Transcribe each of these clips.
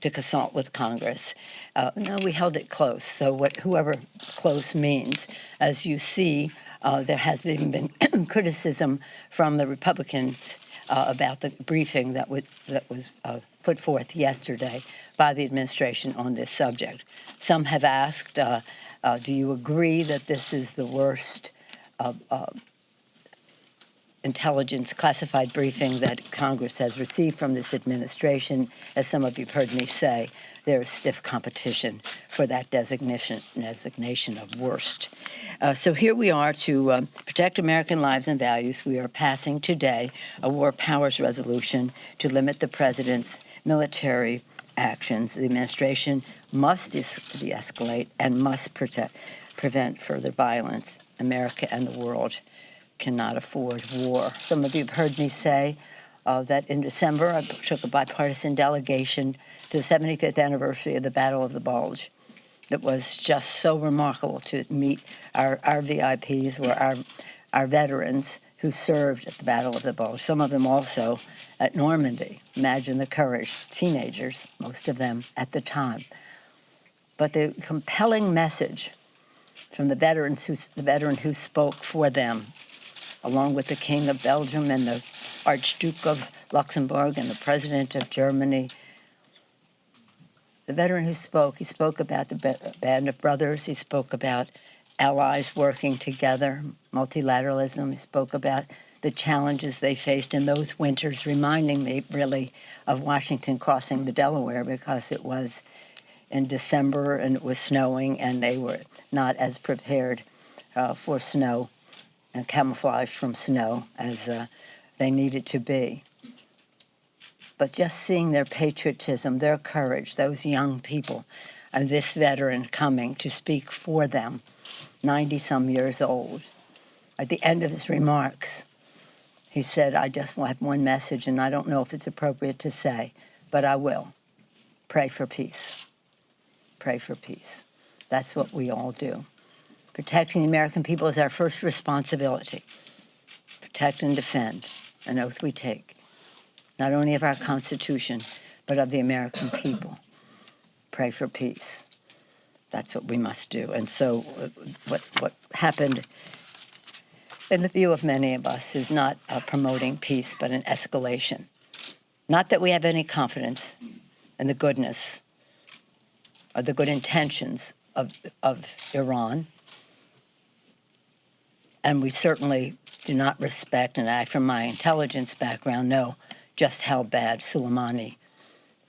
tactic assault with Congress. No, we held it close. So whoever close means, as you see, there has been criticism from the Republicans about the briefing that was put forth yesterday by the administration on this subject. Some have asked, do you agree that this is the worst intelligence classified briefing that Congress has received from this administration? As some of you have heard me say, there is stiff competition for that designation of worst. So here we are to protect American lives and values. We are passing today a war powers resolution to limit the president's military actions. The administration must de-escalate and must prevent further violence. America and the world cannot afford war. Some of you have heard me say that in December I took a bipartisan delegation to the 75th anniversary of the Battle of the Bulge. It was just so remarkable to meet our VIPs, were our veterans who served at the Battle of the Bulge, some of them also at Normandy. Imagine the courage, teenagers, most of them at the time. But the compelling message from the veteran who spoke for them, along with the King of Belgium and the Archduke of Luxembourg and the President of Germany. The veteran who spoke, he spoke about the band of brothers. He spoke about allies working together, multilateralism. He spoke about the challenges they faced in those winters, reminding me really of Washington crossing the Delaware, because it was in December and it was snowing and they were not as prepared for snow and camouflage from snow as they needed to be. But just seeing their patriotism, their courage, those young people, and this veteran coming to speak for them, 90-some years old. At the end of his remarks, he said, I just have one message, and I don't know if it's appropriate to say, but I will. Pray for peace. Pray for peace. That's what we all do. Protecting the American people is our first responsibility. Protect and defend, an oath we take, not only of our Constitution, but of the American people. Pray for peace. That's what we must do. And so what happened, in the view of many of us, is not promoting peace, but an escalation. Not that we have any confidence in the goodness or the good intentions of Iran. And we certainly do not respect, and I, from my intelligence background, know just how bad Soleimani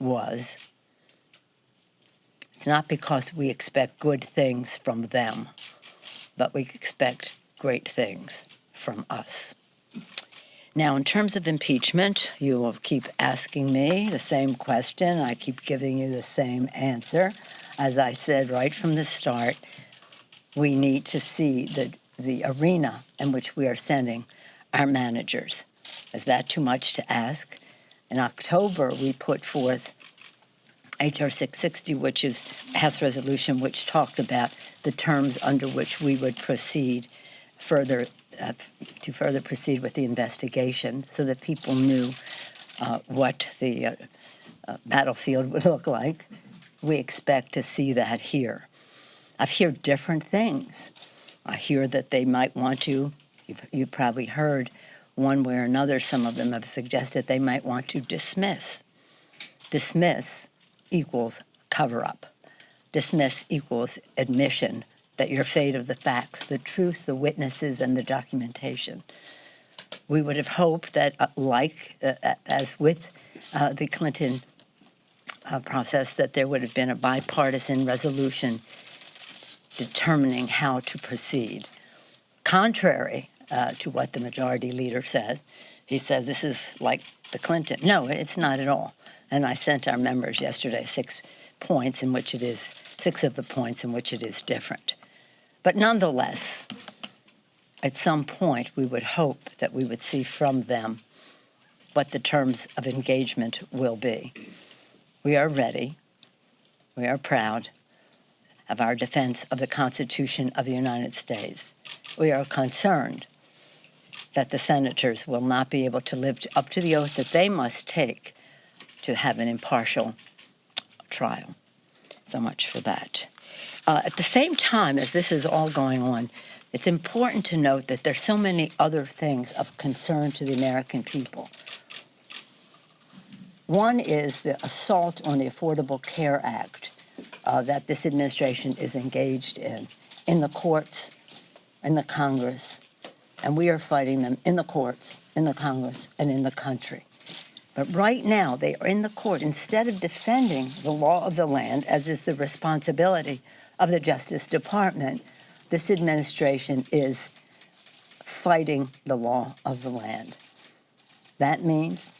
was. It's not because we expect good things from them, but we expect great things from us. Now, in terms of impeachment, you will keep asking me the same question. I keep giving you the same answer. As I said right from the start, we need to see the arena in which we are sending our managers. Is that too much to ask? In October, we put forth H.R. 660, which is House resolution, which talked about the terms under which we would proceed further proceed with the investigation, so that people knew what the battlefield would look like. We expect to see that here. I've heard different things. I hear that they might want to, you've probably heard one way or another, some of them have suggested they might want to dismiss. Dismiss equals cover-up. Dismiss equals admission that you're afraid of the facts, the truth, the witnesses, and the documentation. We would have hoped that, as with the Clinton process, that there would have been a bipartisan resolution determining how to proceed. Contrary to what the majority leader says, he says this is like the Clinton. No, it's not at all. And I sent our members yesterday 6 points in which it is, 6 of the points in which it is different. But nonetheless, at some point, we would hope that we would see from them what the terms of engagement will be. We are ready. We are proud of our defense of the Constitution of the United States. We are concerned that the senators will not be able to live up to the oath that they must take to have an impartial trial. So much for that. At the same time as this is all going on, it's important to note that there's so many other things of concern to the American people. One is the assault on the Affordable Care Act that this administration is engaged in the courts, in the Congress, and we are fighting them in the courts, in the Congress, and in the country. But right now, they are in the court. Instead of defending the law of the land, as is the responsibility of the Justice Department, this administration is fighting the law of the land. That means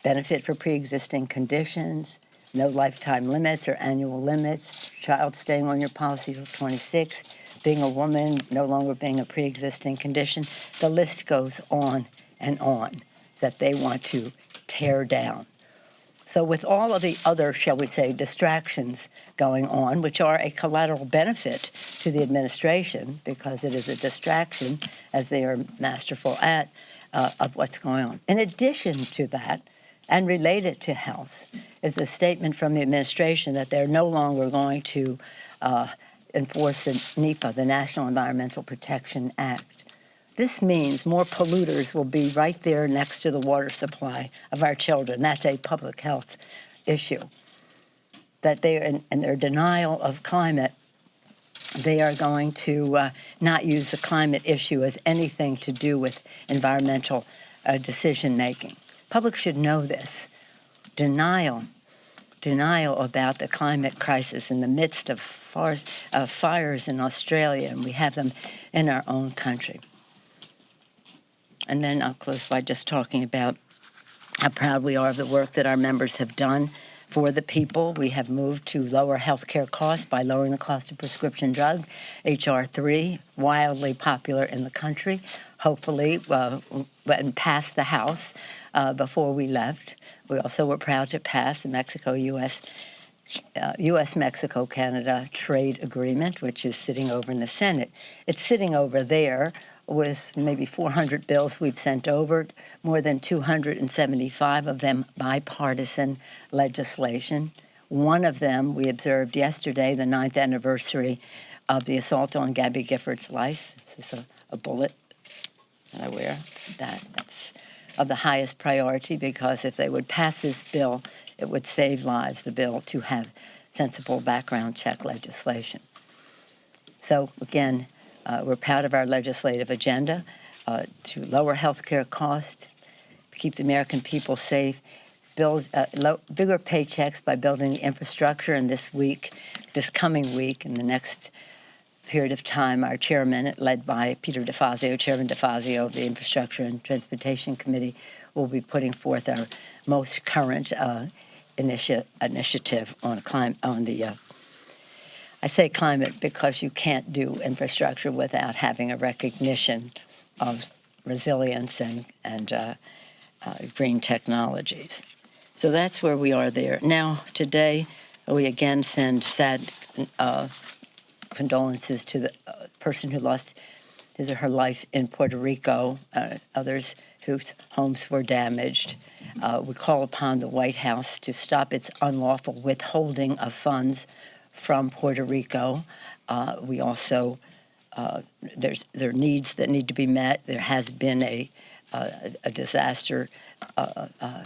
benefit for pre-existing conditions, no lifetime limits or annual limits, child staying on your policy till 26, being a woman no longer being a pre-existing condition. The list goes on and on that they want to tear down. So with all of the other, shall we say, distractions going on, which are a collateral benefit to the administration because it is a distraction, as they are masterful at, of what's going on. In addition to that, and related to health, is the statement from the administration that they're no longer going to enforce the NEPA, the National Environmental Protection Act. This means more polluters will be right there next to the water supply of our children. That's a public health issue. That they, in their denial of climate, they are going to not use the climate issue as anything to do with environmental decision making. Public should know this. Denial about the climate crisis in the midst of fires in Australia, and we have them in our own country. And then I'll close by just talking about how proud we are of the work that our members have done for the people. We have moved to lower health care costs by lowering the cost of prescription drugs. H.R. 3, wildly popular in the country, hopefully went past the House before we left. We also were proud to pass the U.S.-Mexico-Canada trade agreement, which is sitting over in the Senate. It's sitting over there with maybe 400 bills we've sent over, more than 275 of them bipartisan legislation. One of them we observed yesterday, the 9th anniversary of the assault on Gabby Gifford's life. This is a bullet that I wear. That's of the highest priority because if they would pass this bill, it would save lives, the bill to have sensible background check legislation. So again, we're proud of our legislative agenda to lower health care costs, keep the American people safe, build bigger paychecks by building the infrastructure. And this coming week, in the next period of time, our chairman, led by Chairman DeFazio of the Infrastructure and Transportation Committee, will be putting forth our most current initiative on the I say climate because you can't do infrastructure without having a recognition of resilience and green technologies. So that's where we are there. Now, today, we again send sad condolences to the person who lost his or her life in Puerto Rico, others whose homes were damaged. We call upon the White House to stop its unlawful withholding of funds from Puerto Rico. We also, there are needs that need to be met. There has been a disaster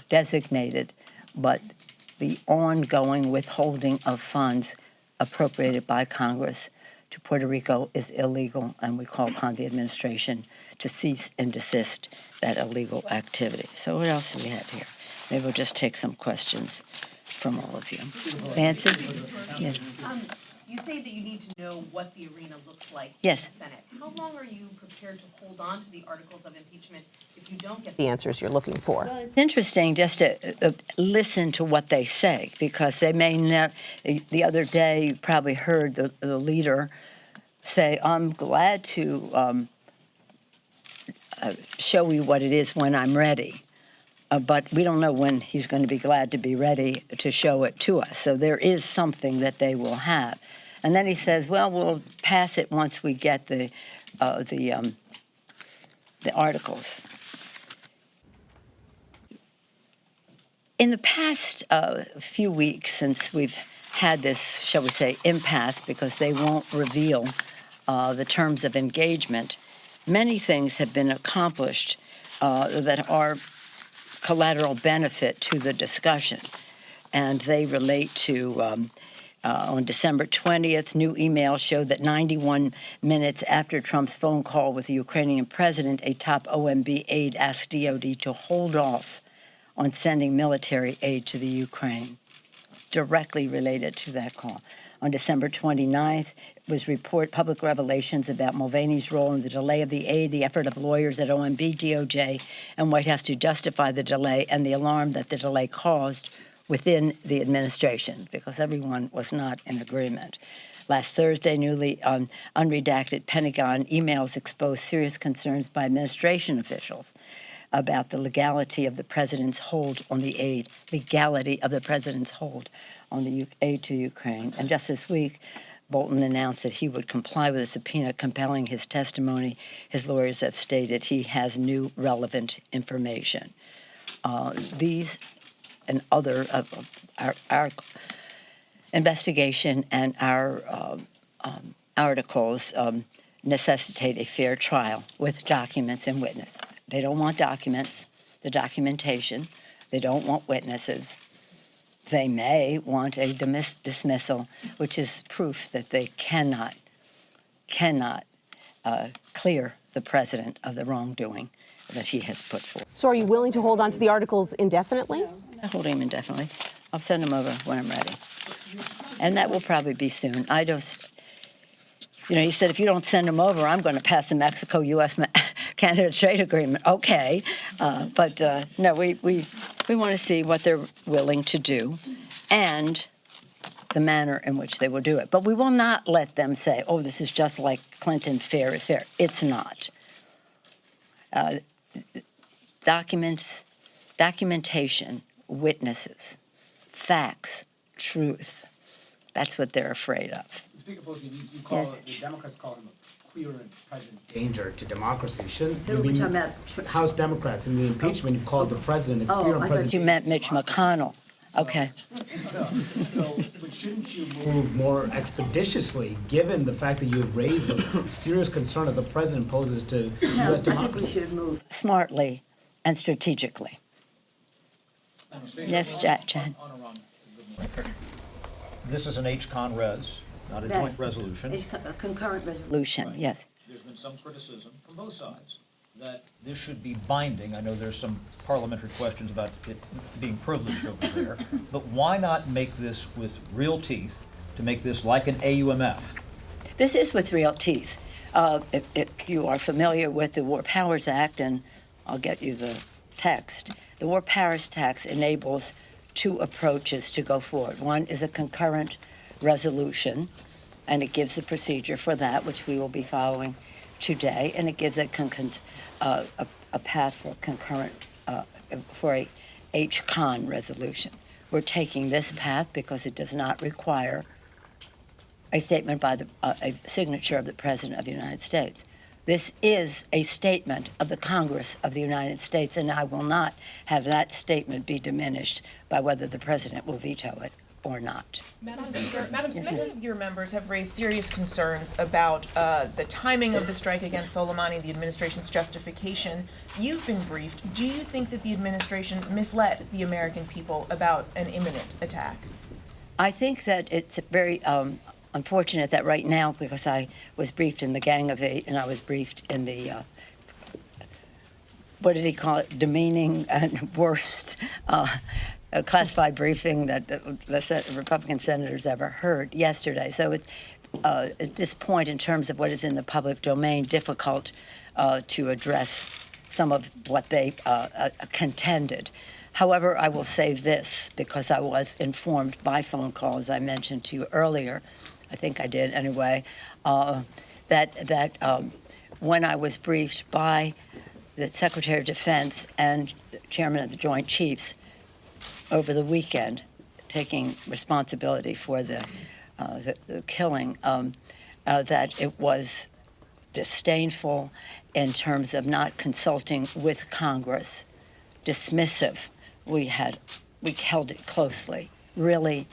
designated, but the ongoing withholding of funds appropriated by Congress to Puerto Rico is illegal, and we call upon the administration to cease and desist that illegal activity. So what else do we have here? Maybe we'll just take some questions from all of you. Nancy? Yes. You say that you need to know what the arena looks like Yes. in the Senate. How long are you prepared to hold on to the articles of impeachment if you don't get the answers you're looking for? Well, it's interesting just to listen to what they say, because they may not. The other day, you probably heard the leader say, I'm glad to show you what it is when I'm ready. But we don't know when he's going to be glad to be ready to show it to us. So there is something that they will have. And then he says, well, we'll pass it once we get the articles. In the past few weeks, since we've had this, shall we say, impasse because they won't reveal the terms of engagement, many things have been accomplished that are collateral benefit to the discussion. And they relate to, on December 20th, new emails showed that 91 minutes after Trump's phone call with the Ukrainian president, a top OMB aide asked DOD to hold off on sending military aid to the Ukraine, directly related to that call. On December 29th, was public revelations about Mulvaney's role in the delay of the aid, the effort of lawyers at OMB, DOJ, and White House to justify the delay, and the alarm that the delay caused within the administration, because everyone was not in agreement. Last Thursday, newly unredacted Pentagon emails exposed serious concerns by administration officials about the legality of the president's hold on the aid, legality of the president's hold on the aid to Ukraine. And just this week, Bolton announced that he would comply with a subpoena compelling his testimony. His lawyers have stated he has new relevant information. These and other of our investigation and our articles necessitate a fair trial with documents and witnesses. They don't want documents, the documentation. They don't want witnesses. They may want a dismissal, which is proof that they cannot clear the president of the wrongdoing that he has put forth. So are you willing to hold on to the articles indefinitely? I'm not holding them indefinitely. I'll send them over when I'm ready. And that will probably be soon. I just, he said, if you don't send them over, I'm going to pass the Mexico-U.S.-Canada trade agreement. Okay. But no, we want to see what they're willing to do and the manner in which they will do it. But we will not let them say, oh, this is just like Clinton, fair is fair. It's not. Documentation, witnesses, facts, truth. That's what they're afraid of. Speaker Pelosi, you call Yes. the Democrats call him a clear and present danger to democracy. Shouldn't Who are we talking about? House Democrats in the impeachment? You called the president a clear and I present thought you meant Mitch McConnell. Okay. But shouldn't you move more expeditiously, given the fact that you have raised this serious concern that the president poses to U.S. democracy? should move smartly and strategically. Yes, Jan. This is an H-Con res, not a Yes. joint resolution. A concurrent resolution, yes. There's been some criticism from both sides that this should be binding. I know there's some parliamentary questions about it being privileged over there, but why not make this with real teeth to make this like an AUMF? This is with real teeth. If you are familiar with the War Powers Act, and I'll get you the text, the War Powers Act enables two approaches to go forward. One is a concurrent resolution, and it gives the procedure for that, which we will be following today, and it gives a path for concurrent, for a H-Con resolution. We're taking this path because it does not require a statement by a signature of the President of the United States. This is a statement of the Congress of the United States, and I will not have that statement be diminished by whether the President will veto it or not. Madam Speaker, many of your members have raised serious concerns about the timing of the strike against Soleimani, the administration's justification. You've been briefed. Do you think that the administration misled the American people about an imminent attack? I think that it's very unfortunate that right now, because I was briefed in the Gang of Eight and I was briefed in the, what did he call it, demeaning and worst a classified briefing that the Republican senators ever heard yesterday. So it's, at this point, in terms of what is in the public domain, difficult to address some of what they contended. However, I will say this, because I was informed by phone call, as I mentioned to you earlier, I think I did anyway, that when I was briefed by the Secretary of Defense and the Chairman of the Joint Chiefs over the weekend, taking responsibility for the killing, that it was disdainful in terms of not consulting with Congress, dismissive. We held it closely, really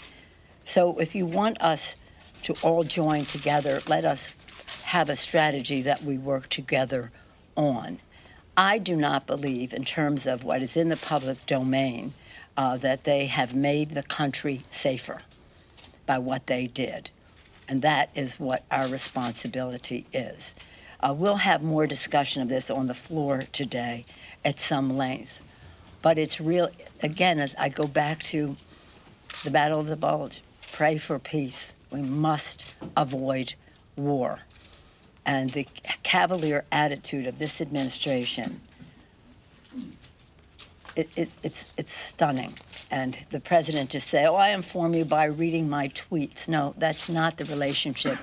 So if you want us to all join together, let us have a strategy that we work together on. I do not believe, in terms of what is in the public domain, that they have made the country safer by what they did. And that is what our responsibility is. We'll have more discussion of this on the floor today at some length. But it's real, again, as I go back to the Battle of the Bulge, pray for peace. We must avoid war. And the cavalier attitude of this administration, it's stunning. And the president to say, oh, I inform you by reading my tweets. No, that's not the relationship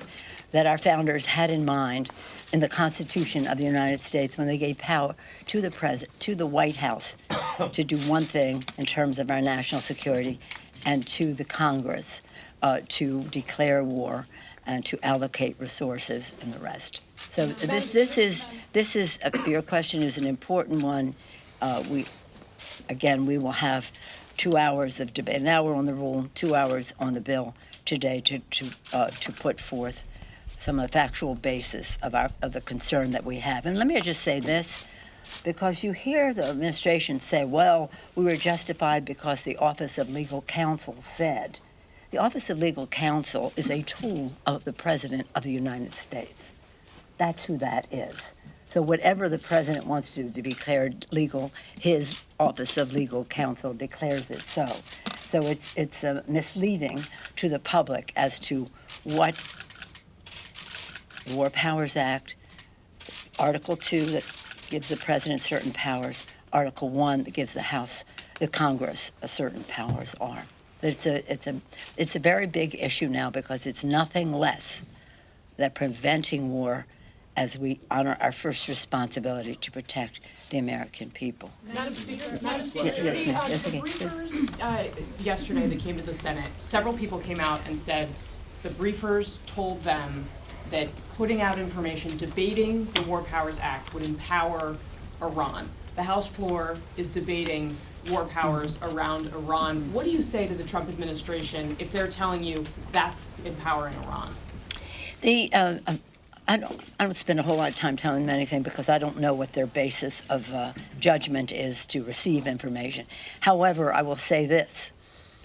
that our founders had in mind in the Constitution of the United States when they gave power to the president, to the White House, to do one thing in terms of our national security, and to the Congress to declare war and to allocate resources and the rest. So this is your question is an important one. We will have 2 hours of debate, an hour on the rule, 2 hours on the bill today to put forth some of the factual basis of the concern that we have. And let me just say this, because you hear the administration say, well, we were justified because the Office of Legal Counsel said. The Office of Legal Counsel is a tool of the President of the United States. That's who that is. So whatever the president wants to do to be declared legal, his Office of Legal Counsel declares it so. So it's misleading to the public as to what the War Powers Act, Article 2 that gives the president certain powers, Article 1 that gives the Congress certain powers are. It's a very big issue now because it's nothing less than preventing war as we honor our first responsibility to protect the American people. Madam Speaker, Yes, ma'am. Yes, okay. the briefers yesterday that came to the Senate, several people came out and said the briefers told them that putting out information debating the War Powers Act would empower Iran. The House floor is debating war powers around Iran. What do you say to the Trump administration if they're telling you that's empowering Iran? I don't spend a whole lot of time telling them anything because I don't know what their basis of judgment is to receive information. However, I will say this.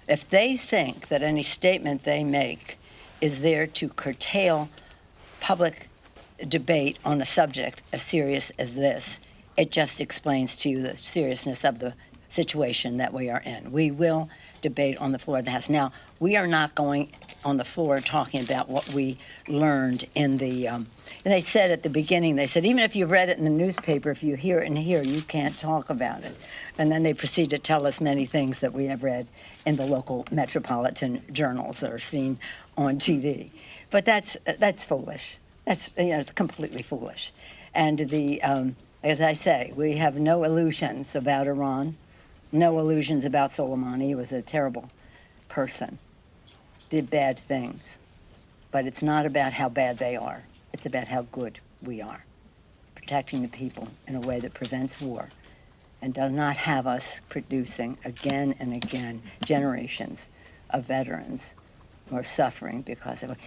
If they think that any statement they make is there to curtail public debate on a subject as serious as this, it just explains to you the seriousness of the situation that we are in. We will debate on the floor of the House. Now, we are not going on the floor talking about what we learned in the, and they said at the beginning, they said, even if you read it in the newspaper, if you hear it in here, you can't talk about it. And then they proceed to tell us many things that we have read in the local metropolitan journals that are seen on TV. But that's foolish. That's, it's completely foolish. And as I say, we have no illusions about Iran. No illusions about Soleimani. He was a terrible person, did bad things. But it's not about how bad they are. It's about how good we are, protecting the people in a way that prevents war and does not have us producing again and again generations of veterans who are suffering because of it.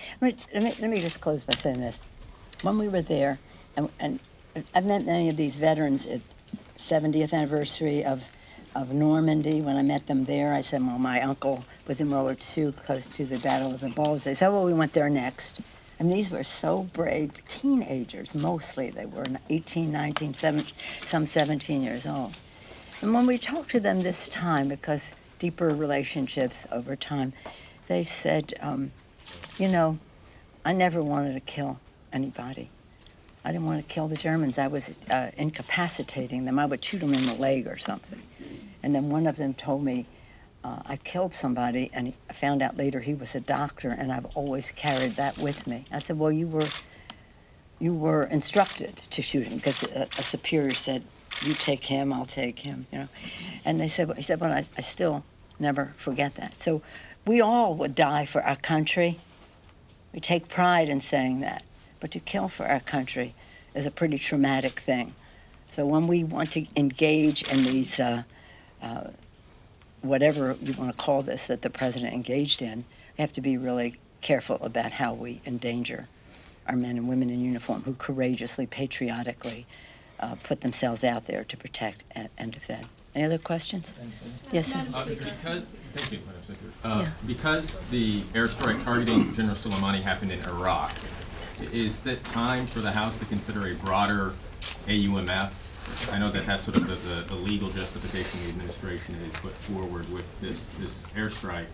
Let me just close by saying this. When we were there, and I've met many of these veterans at 70th anniversary of Normandy. When I met them there, I said, well, my uncle was in World War II close to the Battle of the Bulge. They said, well, we went there next. And these were so brave teenagers, mostly. They were 18, 19, some 17 years old. And when we talked to them this time, because deeper relationships over time, they said, I never wanted to kill anybody. I didn't want to kill the Germans. I was incapacitating them. I would shoot them in the leg or something. And then one of them told me, I killed somebody, and I found out later he was a doctor, and I've always carried that with me. I said, well, you were instructed to shoot him, because a superior said, you take him, I'll take him, And he said, well, I still never forget that. So we all would die for our country. We take pride in saying that. But to kill for our country is a pretty traumatic thing. So when we want to engage in these, whatever you want to call this, that the president engaged in, have to be really careful about how we endanger our men and women in uniform who courageously, patriotically put themselves out there to protect and defend. Any other questions? Yes, sir. Thank you, Madam Speaker. Because the airstrike targeting General Soleimani happened in Iraq, is it time for the House to consider a broader AUMF? I know that that's sort of the legal justification the administration has put forward with this airstrike.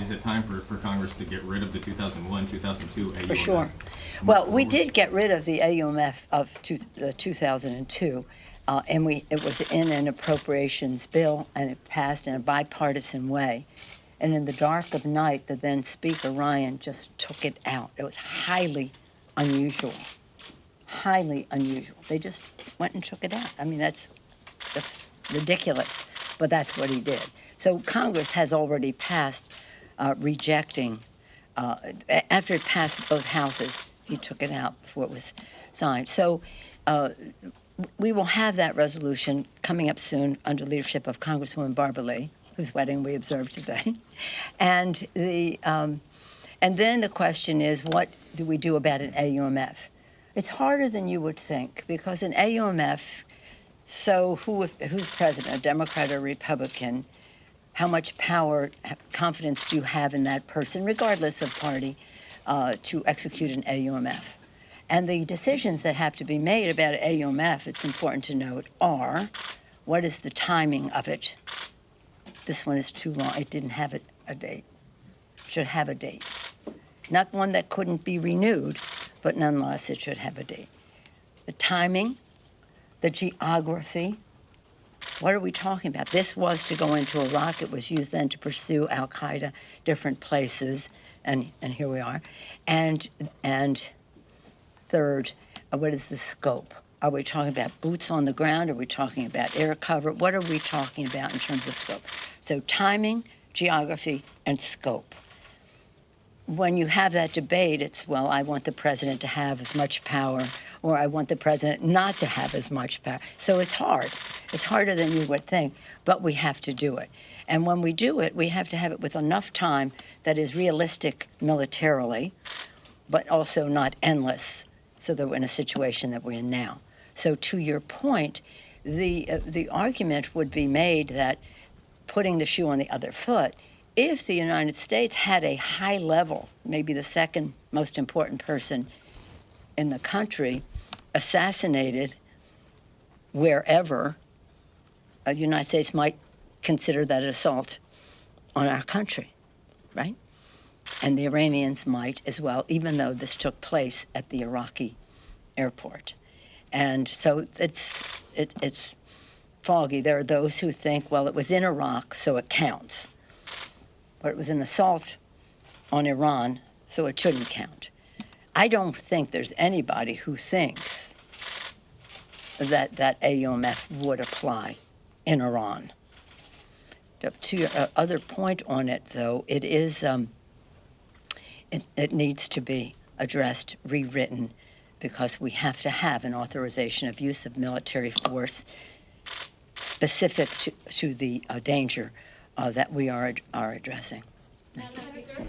Is it time for Congress to get rid of the 2001, 2002 AUMF? For sure. Well, we did get rid of the AUMF of 2002, and it was in an appropriations bill, and it passed in a bipartisan way. And in the dark of night, the then Speaker Ryan just took it out. It was highly unusual. Highly unusual. They just went and took it out. I mean, that's ridiculous, but that's what he did. So Congress has already passed rejecting, after it passed both houses, he took it out before it was signed. So we will have that resolution coming up soon under leadership of Congresswoman Barbara Lee, whose wedding we observed today. And then the question is, what do we do about an AUMF? It's harder than you would think, because an AUMF, so who's president, a Democrat or Republican, how much power, confidence do you have in that person, regardless of party, to execute an AUMF? And the decisions that have to be made about AUMF, it's important to note, are what is the timing of it? This one is too long. It didn't have a date. It should have a date. Not one that couldn't be renewed, but nonetheless, it should have a date. The timing, the geography. What are we talking about? This was to go into Iraq. It was used then to pursue al-Qaeda, different places, and here we are. And third, what is the scope? Are we talking about boots on the ground? Are we talking about air cover? What are we talking about in terms of scope? So timing, geography, and scope. When you have that debate, it's, well, I want the president to have as much power, or I want the president not to have as much power. So it's hard. It's harder than you would think, but we have to do it. And when we do it, we have to have it with enough time that is realistic militarily, but also not endless, so that we're in a situation that we're in now. So to your point, the argument would be made that putting the shoe on the other foot, if the United States had a high level, maybe the second most important person in the country, assassinated wherever, the United States might consider that an assault on our country, right? And the Iranians might as well, even though this took place at the Iraqi airport. And so it's foggy. There are those who think, well, it was in Iraq, so it counts. But it was an assault on Iran, so it shouldn't count. I don't think there's anybody who thinks that AUMF would apply in Iran. To your other point on it, though, it is it needs to be addressed, rewritten, because we have to have an authorization of use of military force specific to the danger that we are addressing. Madam Speaker?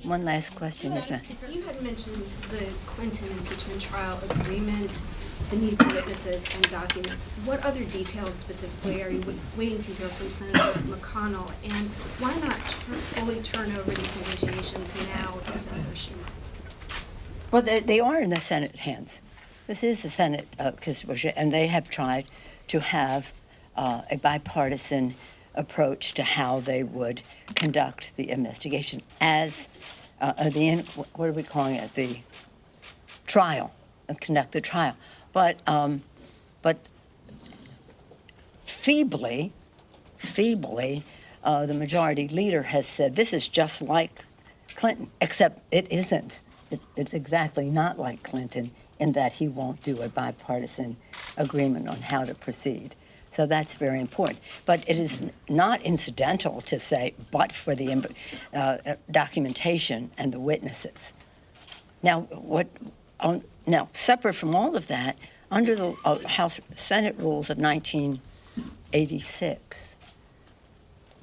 One last question, yes, ma'am. You had mentioned the Clinton impeachment trial agreement, the need for witnesses and documents. What other details specifically are you waiting to hear from Senator McConnell? And why not fully turn over these negotiations now to Senator Schumer? Well, they are in the Senate hands. This is the Senate, and they have tried to have a bipartisan approach to how they would conduct the investigation as what are we calling it? The trial, conduct the trial. But feebly, the majority leader has said this is just like Clinton, except it isn't. It's exactly not like Clinton in that he won't do a bipartisan agreement on how to proceed. So that's very important. But it is not incidental to say, but for the documentation and the witnesses. Now, separate from all of that, under the House Senate rules of 1986,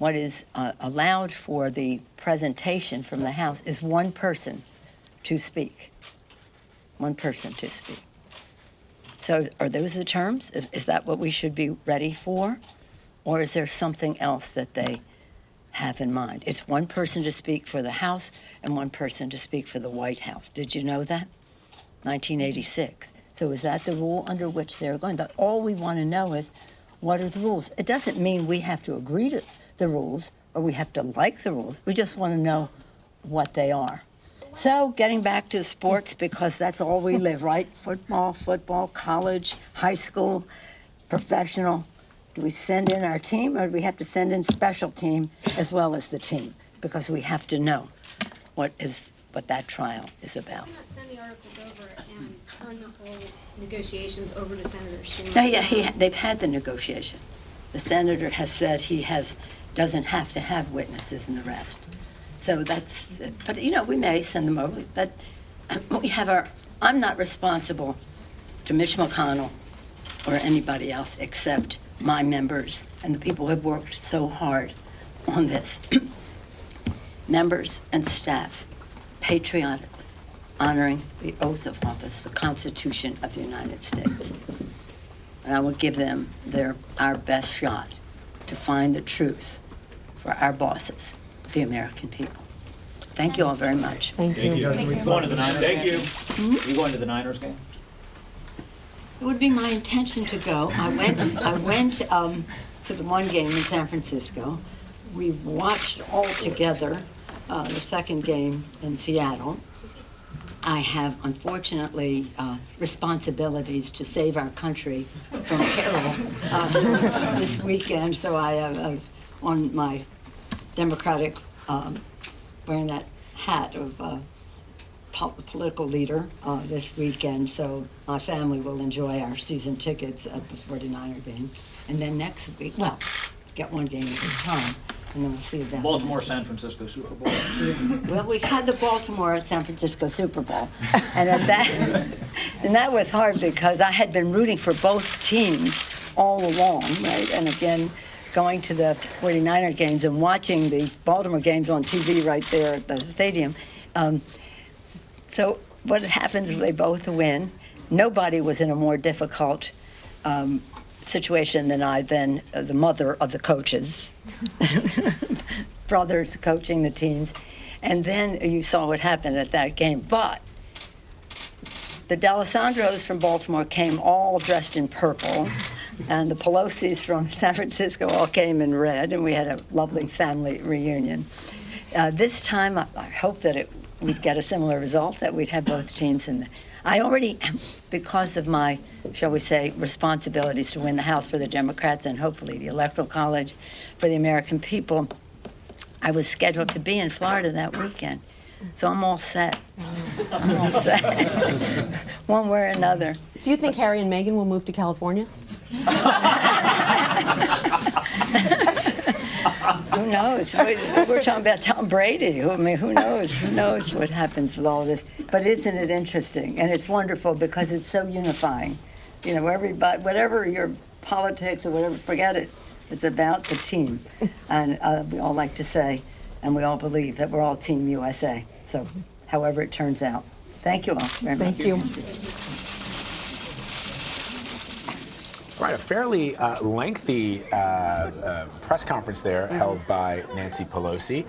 what is allowed for the presentation from the House is one person to speak. One person to speak. So are those the terms? Is that what we should be ready for? Or is there something else that they have in mind? It's one person to speak for the House and one person to speak for the White House. Did you know that? 1986. So is that the rule under which they're going? That all we want to know is, what are the rules? It doesn't mean we have to agree to the rules or we have to like the rules. We just want to know what they are. So getting back to sports, because that's all we live, right? Football, college, high school, professional. Do we send in our team or do we have to send in special team as well as the team? Because we have to know what that trial is about. Why not send the articles over and turn the whole negotiations over to Senator Schumer? No, yeah, they've had the negotiation. The senator has said he doesn't have to have witnesses and the rest. So that's, but we may send them over, but I'm not responsible to Mitch McConnell or anybody else except my members and the people who have worked so hard on this. Members and staff, patriotically honoring the oath of office, the Constitution of the United States. And I will give them our best shot to find the truth for our bosses, the American people. Thank you all very much. Thank you. You going to the Niners game? Thank you. You going to the Niners game? It would be my intention to go. I went to the one game in San Francisco. We watched all together the second game in Seattle. I have, unfortunately, responsibilities to save our country from peril this weekend, so I have on my Democratic, wearing that hat of political leader this weekend, so my family will enjoy our season tickets at the 49er game. And then next week, get one game at a time, and then we'll see about Baltimore-San Francisco Super Bowl. Well, we had the Baltimore-San Francisco Super Bowl, and that was hard because I had been rooting for both teams all along, right? And again, going to the 49er games and watching the Baltimore games on TV right there at the stadium. So what happens if they both win? Nobody was in a more difficult situation than I, then the mother of the coaches, brothers coaching the teams. And then you saw what happened at that game. But the D'Alessandros from Baltimore came all dressed in purple, and the Pelosis from San Francisco all came in red, and we had a lovely family reunion. This time, I hope that we'd get a similar result, that we'd have both teams in. I already, because of my, shall we say, responsibilities to win the House for the Democrats and hopefully the Electoral College for the American people, I was scheduled to be in Florida that weekend. So I'm all set. I'm all set. One way or another. Do you think Harry and Meghan will move to California? Who knows? We're talking about Tom Brady. I mean, who knows? Who knows what happens with all this? But isn't it interesting? And it's wonderful because it's so unifying. Everybody, whatever your politics or whatever, forget it. It's about the team. And we all like to say, and we all believe that we're all Team USA. So however it turns out. Thank you all very much. Thank you. Right, a fairly lengthy press conference there held by Nancy Pelosi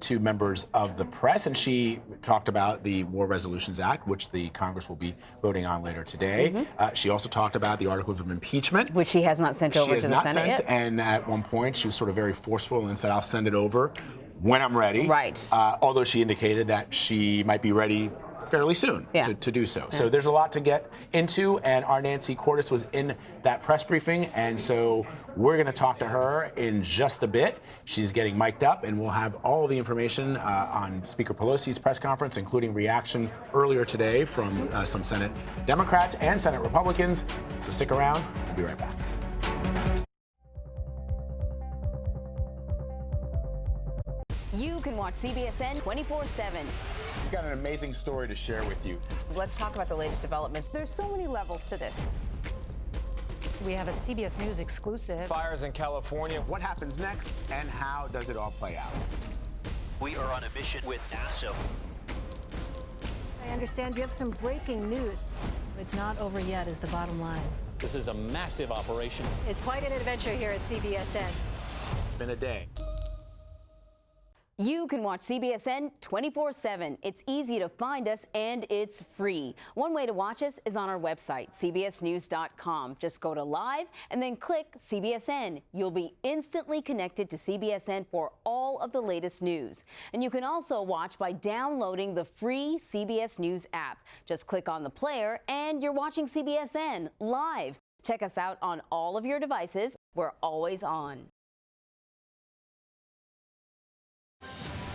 to members of the press, and she talked about the War Resolutions Act, which the Congress will be voting on later today. She also talked about the articles of impeachment, which she has not sent over to the Senate yet. And at one point, she was sort of very forceful and said, "I'll send it over when I'm ready." Right. Although she indicated that she might be ready fairly soon to do so. So there's a lot to get into, and our Nancy Cordes was in that press briefing, and so we're going to talk to her in just a bit. She's getting mic'd up, and we'll have all the information on Speaker Pelosi's press conference, including reaction earlier today from some Senate Democrats and Senate Republicans. So stick around. We'll be right back. You can watch CBSN 24/7. We've got an amazing story to share with you. Let's talk about the latest developments. There's so many levels to this. We have a CBS News exclusive. Fires in California. What happens next and how does it all play out? We are on a mission with NASA. I understand you have some breaking news. It's not over yet, is the bottom line. This is a massive operation. It's quite an adventure here at CBSN. It's been a day. You can watch CBSN 24/7. It's easy to find us and it's free. One way to watch us is on our website, cbsnews.com. Just go to live and then click CBSN. You'll be instantly connected to CBSN for all of the latest news. And you can also watch by downloading the free CBS News app. Just click on the player and you're watching CBSN live. Check us out on all of your devices. We're always on.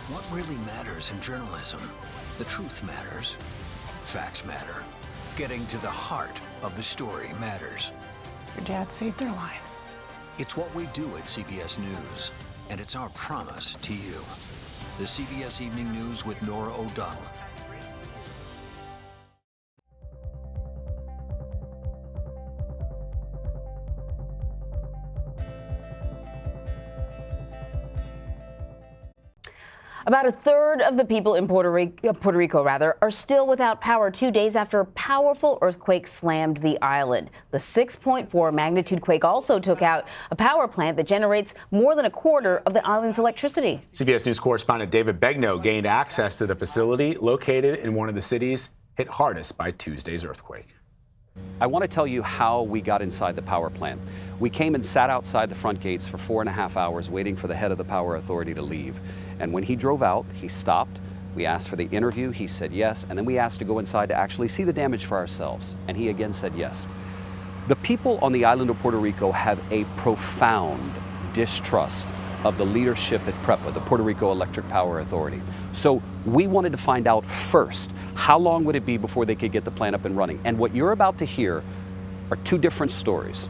What really matters in journalism? The truth matters. Facts matter. Getting to the heart of the story matters. Your dad saved their lives. It's what we do at CBS News, and it's our promise to you. The CBS Evening News with Nora O'Donnell. About a third of the people in Puerto Rico are still without power 2 days after a powerful earthquake slammed the island. The 6.4 magnitude quake also took out a power plant that generates more than a quarter of the island's electricity. CBS News correspondent David Begnaud gained access to the facility located in one of the cities hit hardest by Tuesday's earthquake. I want to tell you how we got inside the power plant. We came and sat outside the front gates for 4.5 hours waiting for the head of the power authority to leave. And when he drove out, he stopped. We asked for the interview. He said yes. And then we asked to go inside to actually see the damage for ourselves. And he again said yes. The people on the island of Puerto Rico have a profound distrust of the leadership at PREPA, the Puerto Rico Electric Power Authority. So we wanted to find out first, how long would it be before they could get the plant up and running? And what you're about to hear are two different stories.